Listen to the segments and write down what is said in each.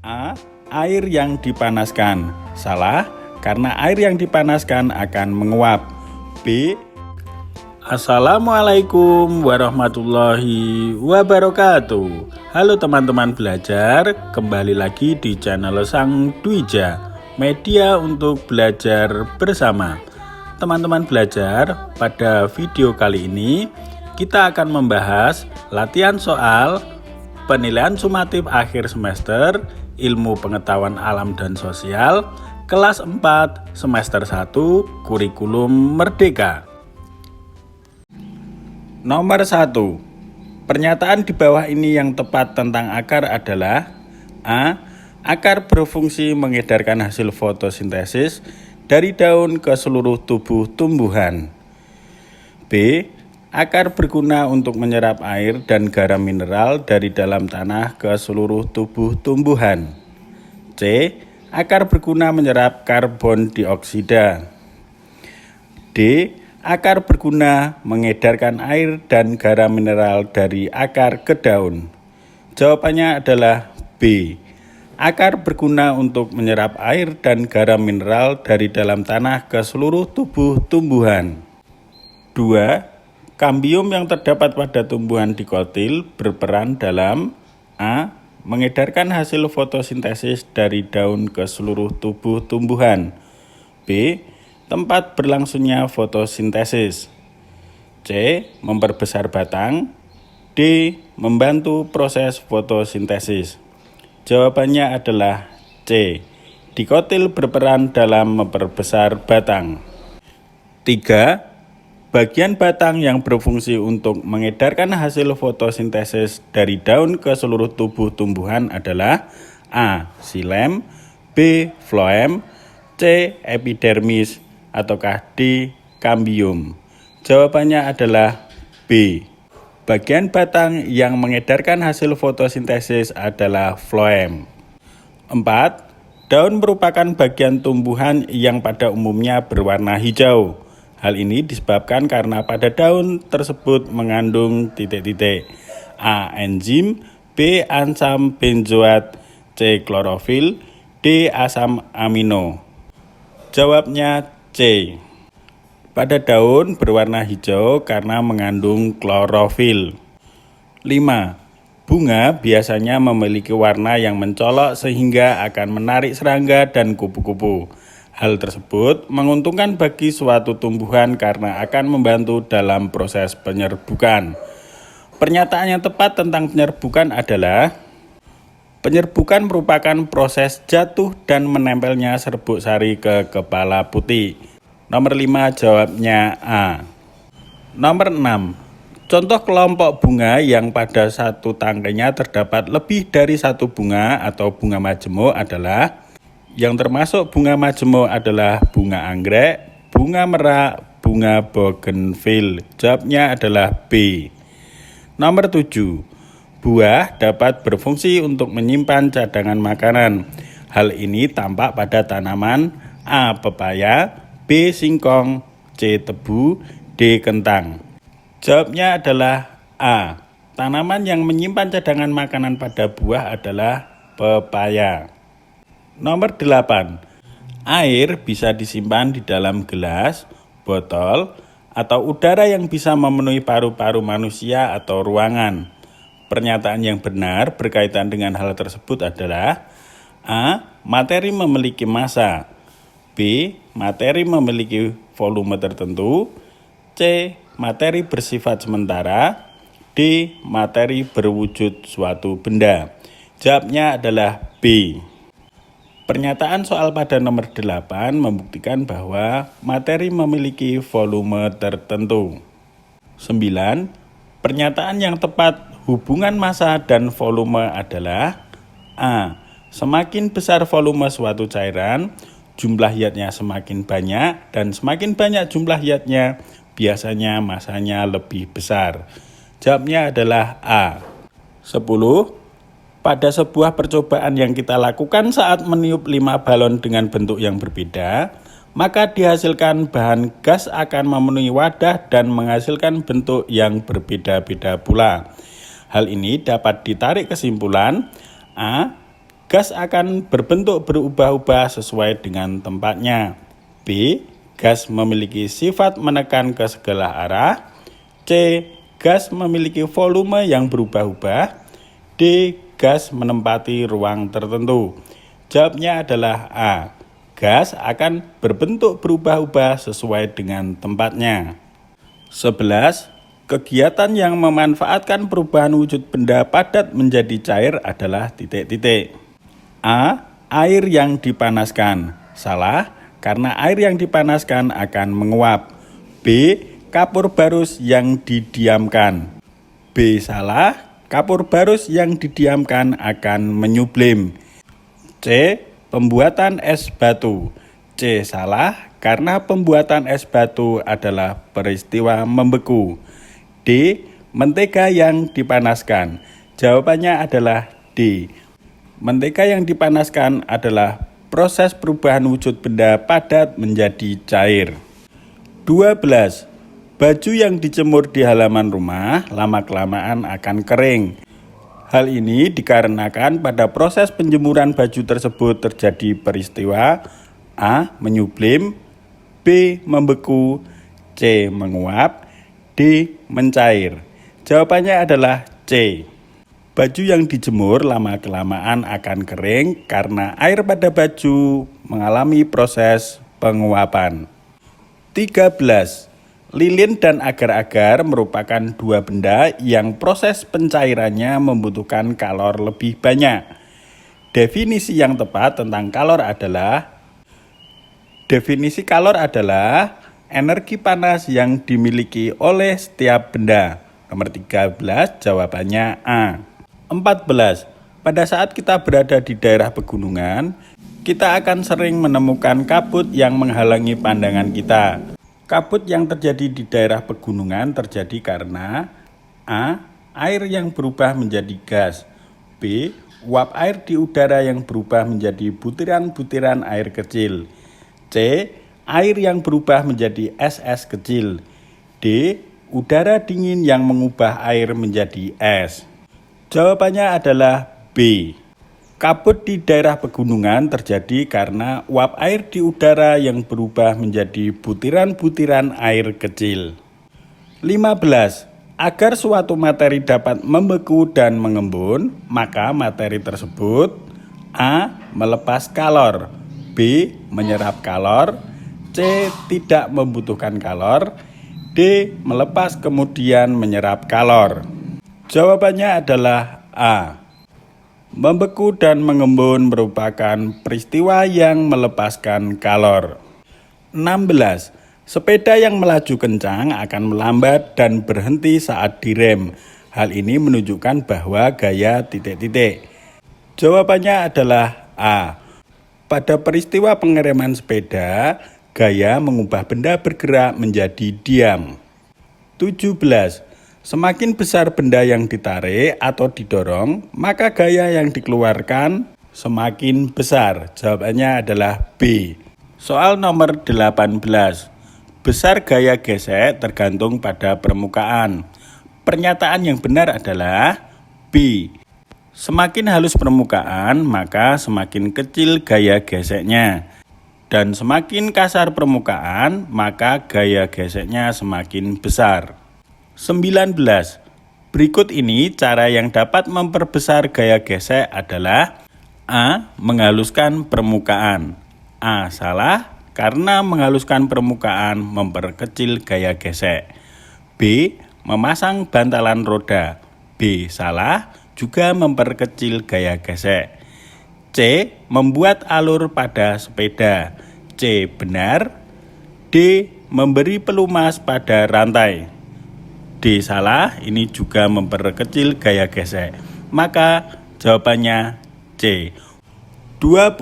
A. Air yang dipanaskan. Salah, karena air yang dipanaskan akan menguap. B. Assalamualaikum warahmatullahi wabarakatuh. Halo teman-teman belajar, kembali lagi di channel Sang Dwija, media untuk belajar bersama. Teman-teman belajar, pada video kali ini kita akan membahas latihan soal penilaian sumatif akhir semester Ilmu Pengetahuan Alam dan Sosial kelas 4 semester 1 Kurikulum Merdeka. Nomor 1. Pernyataan di bawah ini yang tepat tentang akar adalah A. Akar berfungsi mengedarkan hasil fotosintesis dari daun ke seluruh tubuh tumbuhan. B. Akar berguna untuk menyerap air dan garam mineral dari dalam tanah ke seluruh tubuh tumbuhan. C. Akar berguna menyerap karbon dioksida. D. Akar berguna mengedarkan air dan garam mineral dari akar ke daun. Jawabannya adalah B. Akar berguna untuk menyerap air dan garam mineral dari dalam tanah ke seluruh tubuh tumbuhan. 2. Kambium yang terdapat pada tumbuhan dikotil berperan dalam A. Mengedarkan hasil fotosintesis dari daun ke seluruh tubuh tumbuhan. B. Tempat berlangsungnya fotosintesis. C. Memperbesar batang. D. Membantu proses fotosintesis. Jawabannya adalah C. Dikotil berperan dalam memperbesar batang. 3. Bagian batang yang berfungsi untuk mengedarkan hasil fotosintesis dari daun ke seluruh tubuh tumbuhan adalah A. Xilem, B. Floem, C. Epidermis, ataukah D. Kambium. Jawabannya adalah B. Bagian batang yang mengedarkan hasil fotosintesis adalah floem. 4. Daun merupakan bagian tumbuhan yang pada umumnya berwarna hijau. Hal ini disebabkan karena pada daun tersebut mengandung A. Enzim, B. Asam benzoat, C. Klorofil, D. Asam amino. Jawabnya C. Pada daun berwarna hijau karena mengandung klorofil. 5. Bunga biasanya memiliki warna yang mencolok sehingga akan menarik serangga dan kupu-kupu. Hal tersebut menguntungkan bagi suatu tumbuhan karena akan membantu dalam proses penyerbukan. Pernyataan yang tepat tentang penyerbukan adalah penyerbukan merupakan proses jatuh dan menempelnya serbuk sari ke kepala putih. Nomor 5 jawabnya A. Nomor 6. Contoh kelompok bunga yang pada satu tangkainya terdapat lebih dari satu bunga atau bunga majemuk adalah yang termasuk bunga majemuk adalah bunga anggrek, bunga merak, bunga bougainville. Jawabnya adalah B. Nomor 7. Buah dapat berfungsi untuk menyimpan cadangan makanan. Hal ini tampak pada tanaman A. Pepaya, B. Singkong, C. Tebu, D. Kentang. Jawabnya adalah A. Tanaman yang menyimpan cadangan makanan pada buah adalah pepaya. Nomor 8. Air bisa disimpan di dalam gelas, botol, atau udara yang bisa memenuhi paru-paru manusia atau ruangan. Pernyataan yang benar berkaitan dengan hal tersebut adalah A. Materi memiliki massa, B. Materi memiliki volume tertentu, C. Materi bersifat sementara, D. Materi berwujud suatu benda. Jawabnya adalah B. Pernyataan soal pada nomor 8 membuktikan bahwa materi memiliki volume tertentu. 9. Pernyataan yang tepat hubungan massa dan volume adalah A. Semakin besar volume suatu cairan, jumlah zatnya semakin banyak, dan semakin banyak jumlah zatnya, biasanya massanya lebih besar. Jawabnya adalah A. 10. Pada sebuah percobaan yang kita lakukan saat meniup 5 balon dengan bentuk yang berbeda, maka dihasilkan bahan gas akan memenuhi wadah dan menghasilkan bentuk yang berbeda-beda pula. Hal ini dapat ditarik kesimpulan A. gas akan berbentuk berubah-ubah sesuai dengan tempatnya. B. Gas memiliki sifat menekan ke segala arah. C. Gas memiliki volume yang berubah-ubah. D. Gas menempati ruang tertentu. Jawabnya adalah A. Gas akan berbentuk berubah-ubah sesuai dengan tempatnya. 11. Kegiatan yang memanfaatkan perubahan wujud benda padat menjadi cair adalah titik-titik. A. Air yang dipanaskan. Salah, karena air yang dipanaskan akan menguap. B. Kapur barus yang didiamkan. B. Salah, kapur barus yang didiamkan akan menyublim. C. Pembuatan es batu. C. Salah, karena pembuatan es batu adalah peristiwa membeku. D. Mentega yang dipanaskan. Jawabannya adalah D. Mentega yang dipanaskan adalah proses perubahan wujud benda padat menjadi cair. 12. Baju yang dijemur di halaman rumah lama-kelamaan akan kering. Hal ini dikarenakan pada proses penjemuran baju tersebut terjadi peristiwa A. Menyublim, B. Membeku, C. Menguap, D. Mencair. Jawabannya adalah C. Baju yang dijemur lama-kelamaan akan kering karena air pada baju mengalami proses penguapan. 13. Lilin dan agar-agar merupakan dua benda yang proses pencairannya membutuhkan kalor lebih banyak. Definisi yang tepat tentang kalor adalah energi panas yang dimiliki oleh setiap benda. Nomor 13, jawabannya A. 14. Pada saat kita berada di daerah pegunungan, kita akan sering menemukan kabut yang menghalangi pandangan kita. Kabut yang terjadi di daerah pegunungan terjadi karena A. Air yang berubah menjadi gas. B. Uap air di udara yang berubah menjadi butiran-butiran air kecil. C. Air yang berubah menjadi es-es kecil. D. Udara dingin yang mengubah air menjadi es. Jawabannya adalah B. Kabut di daerah pegunungan terjadi karena uap air di udara yang berubah menjadi butiran-butiran air kecil. 15. Agar suatu materi dapat membeku dan mengembun, maka materi tersebut A. Melepas kalor, B. Menyerap kalor, C. Tidak membutuhkan kalor, D. Melepas kemudian menyerap kalor. Jawabannya adalah A. Membeku dan mengembun merupakan peristiwa yang melepaskan kalor. 16. Sepeda yang melaju kencang akan melambat dan berhenti saat direm. Hal ini menunjukkan bahwa gaya titik-titik. Jawabannya adalah A. Pada peristiwa pengereman sepeda, gaya mengubah benda bergerak menjadi diam. 17. Semakin besar benda yang ditarik atau didorong, maka gaya yang dikeluarkan semakin besar. Jawabannya adalah B. Soal nomor 18. Besar gaya gesek tergantung pada permukaan. Pernyataan yang benar adalah B. Semakin halus permukaan, maka semakin kecil gaya geseknya. Dan semakin kasar permukaan, maka gaya geseknya semakin besar. 19. Berikut ini cara yang dapat memperbesar gaya gesek adalah A. Menghaluskan permukaan. A. Salah, karena menghaluskan permukaan memperkecil gaya gesek. B. Memasang bantalan roda. B. Salah, juga memperkecil gaya gesek. C. Membuat alur pada sepeda. C. Benar. D. Memberi pelumas pada rantai. D. Salah, ini juga memperkecil gaya gesek. Maka jawabannya C. 20.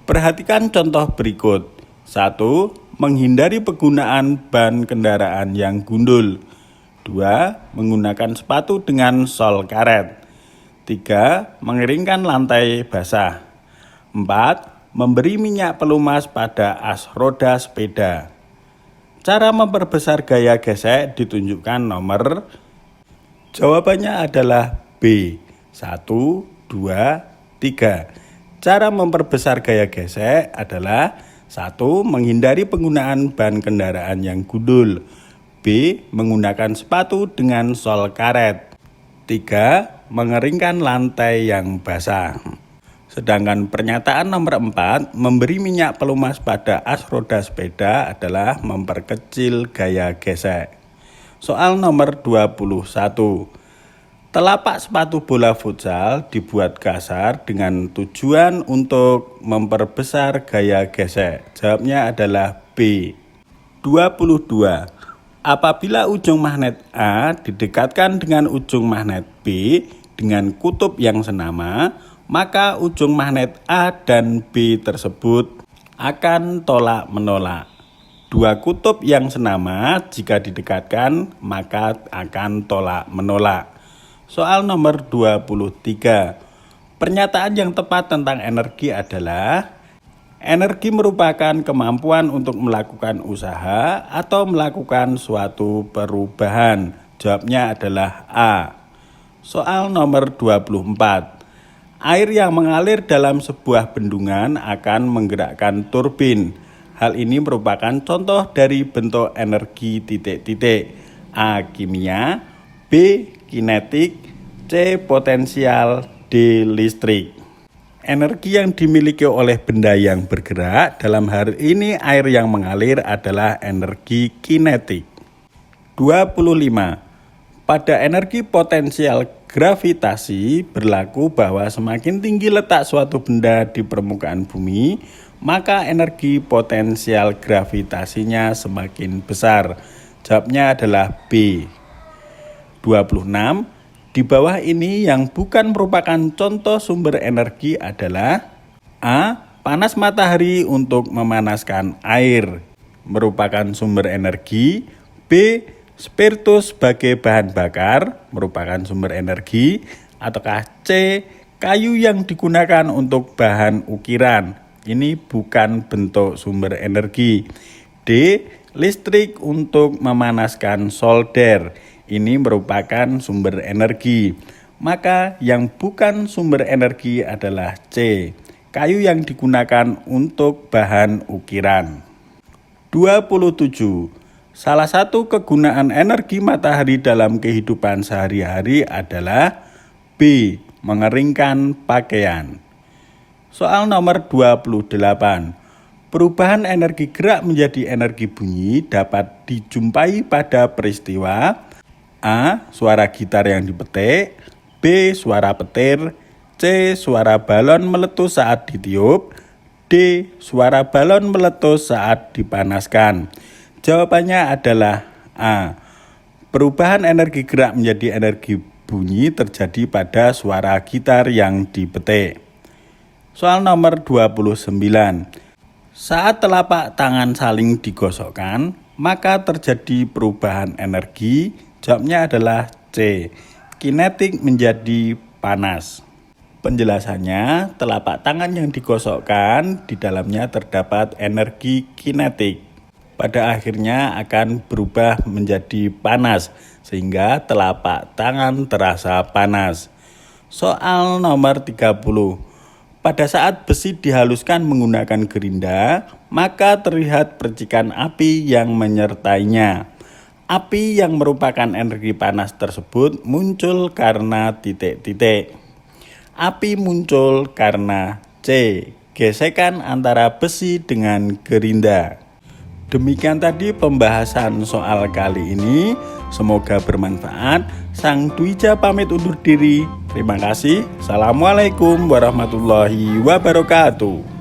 Perhatikan contoh berikut. 1. Menghindari penggunaan ban kendaraan yang gundul. 2. Menggunakan sepatu dengan sol karet. 3. Mengeringkan lantai basah. 4. Memberi minyak pelumas pada as roda sepeda. Cara memperbesar gaya gesek ditunjukkan nomor. Jawabannya adalah B. 1, 2, 3. Cara memperbesar gaya gesek adalah: 1. Menghindari penggunaan ban kendaraan yang gundul. B. Menggunakan sepatu dengan sol karet. 3. Mengeringkan lantai yang basah. Sedangkan pernyataan nomor 4, memberi minyak pelumas pada as roda sepeda adalah memperkecil gaya gesek. Soal nomor 21. Telapak sepatu bola futsal dibuat kasar dengan tujuan untuk memperbesar gaya gesek. Jawabnya adalah B. 22. Apabila ujung magnet A didekatkan dengan ujung magnet B dengan kutub yang senama, maka ujung magnet A dan B tersebut akan tolak-menolak. Dua kutub yang senama jika didekatkan maka akan tolak-menolak. Soal nomor 23. Pernyataan yang tepat tentang energi adalah: energi merupakan kemampuan untuk melakukan usaha atau melakukan suatu perubahan. Jawabnya adalah A. Soal nomor 24. Air yang mengalir dalam sebuah bendungan akan menggerakkan turbin. Hal ini merupakan contoh dari bentuk energi titik-titik. A. Kimia, B. Kinetik, C. Potensial, D. Listrik. Energi yang dimiliki oleh benda yang bergerak, dalam hal ini air yang mengalir, adalah energi kinetik. 25. Pada energi potensial gravitasi berlaku bahwa semakin tinggi letak suatu benda di permukaan bumi, maka energi potensial gravitasinya semakin besar. Jawabnya adalah B. 26. Di bawah ini yang bukan merupakan contoh sumber energi adalah: A. Panas matahari untuk memanaskan air merupakan sumber energi. B. Spiritus sebagai bahan bakar merupakan sumber energi. Ataukah C. Kayu yang digunakan untuk bahan ukiran, ini bukan bentuk sumber energi. D. Listrik untuk memanaskan solder, ini merupakan sumber energi. Maka yang bukan sumber energi adalah C. Kayu yang digunakan untuk bahan ukiran. 27. Salah satu kegunaan energi matahari dalam kehidupan sehari-hari adalah B. Mengeringkan pakaian. Soal nomor 28. Perubahan energi gerak menjadi energi bunyi dapat dijumpai pada peristiwa: A. Suara gitar yang dipetik. B. Suara petir. C. Suara balon meletus saat ditiup. D. Suara balon meletus saat dipanaskan. Jawabannya adalah A. Perubahan energi gerak menjadi energi bunyi terjadi pada suara gitar yang dipetik. Soal nomor 29. Saat telapak tangan saling digosokkan, maka terjadi perubahan energi. Jawabnya adalah C. Kinetik menjadi panas. Penjelasannya, telapak tangan yang digosokkan, di dalamnya terdapat energi kinetik. Pada akhirnya akan berubah menjadi panas, sehingga telapak tangan terasa panas. Soal nomor 30. Pada saat besi dihaluskan menggunakan gerinda, maka terlihat percikan api yang menyertainya. Api yang merupakan energi panas tersebut muncul karena titik-titik. Api muncul karena C. Gesekan antara besi dengan gerinda. Demikian tadi pembahasan soal kali ini. Semoga bermanfaat. Sang Dwija pamit undur diri. Terima kasih. Assalamualaikum warahmatullahi wabarakatuh.